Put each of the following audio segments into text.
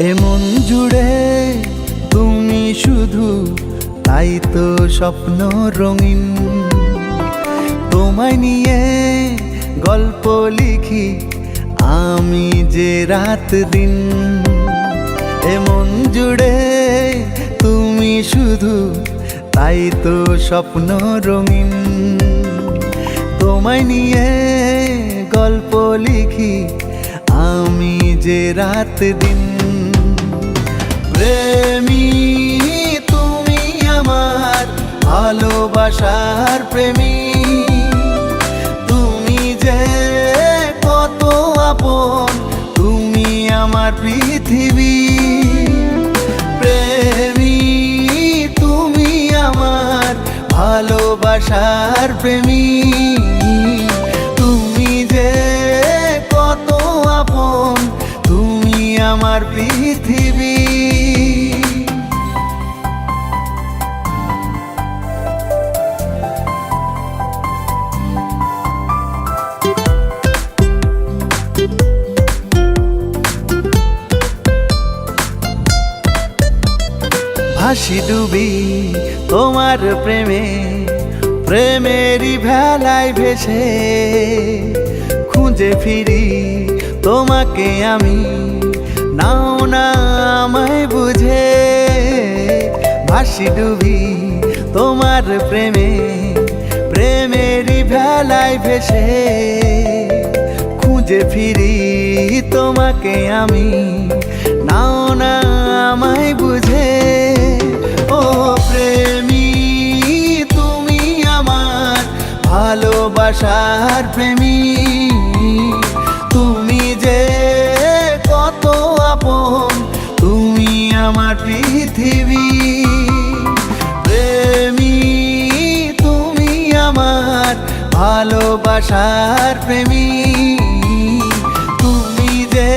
এমন জুড়ে তুমি শুধু, তাই তো স্বপ্ন রঙিন। তোমায় নিয়ে গল্প লিখি আমি যে রাত দিন। এমন জুড়ে তুমি শুধু, তাই তো স্বপ্ন রঙিন। তোমায় নিয়ে গল্প লিখি আমি যে রাত দিন। প্রেমী তুমি আমার ভালোবাসার প্রেমী, তুমি যে কত আপন, তুমি আমার পৃথিবী। প্রেমী তুমি আমার ভালোবাসার প্রেমী, তুমি যে কত আপন, তুমি আমার পৃথিবী। ভাসি ডুবি তোমার প্রেমে, প্রেমেরই ভেলায় ভেসে। খুঁজে ফিরি তোমাকে আমি, নাও না আমায় বুঝে। ভাসি ডুবি তোমার প্রেমে, প্রেমেরই ভেলায় ভেসে। খুঁজে ফিরি তোমাকে আমি, নাও না আমায় বুঝে। ও প্রেমী তুমি আমার ভালোবাসার প্রেমী, তুমি যে কত আপন, তুমি আমার পৃথিবী। প্রেমী তুমি আমার ভালোবাসার প্রেমী, তুমি যে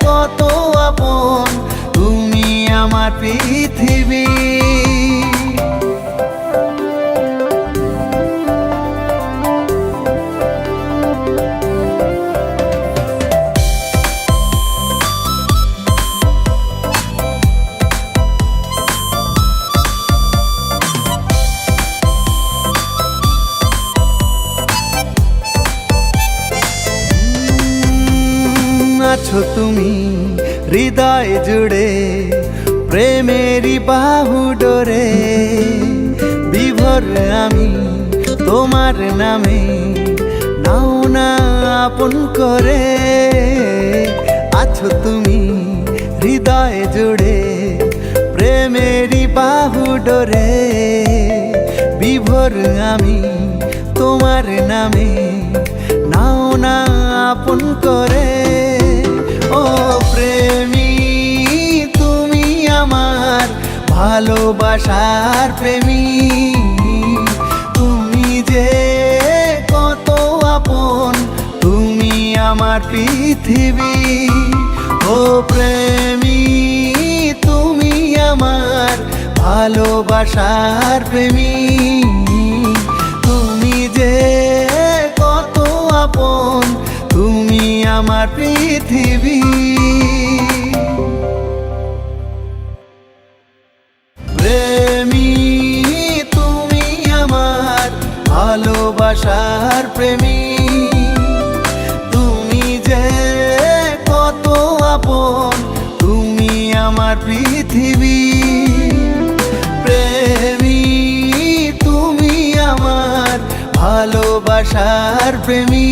কত আপন, তুমি আমার পৃথিবী। আছো তুমি হৃদয় জুড়ে, প্রেমেরই বাহু ডোরে। বিভোর আমি তোমার নামে, নাও না আপন করে। আছো তুমি হৃদয় জুড়ে, প্রেমেরই বাহু ডোরে। বিভোর আমি তোমার নামে, নাও না আপন করে। ও প্রেমী তুমি আমার ভালোবাসার প্রেমী, তুমি যে কত আপন, তুমি আমার পৃথিবী। ও প্রেমী তুমি আমার ভালোবাসার প্রেমী, তুমি যে কত আপন, তুমি আমার পৃথিবী। প্রেমী তুমি আমার ভালোবাসার প্রেমী, তুমি যে কত আপন, তুমি আমার পৃথিবী। প্রেমী তুমি আমার ভালোবাসার প্রেমী।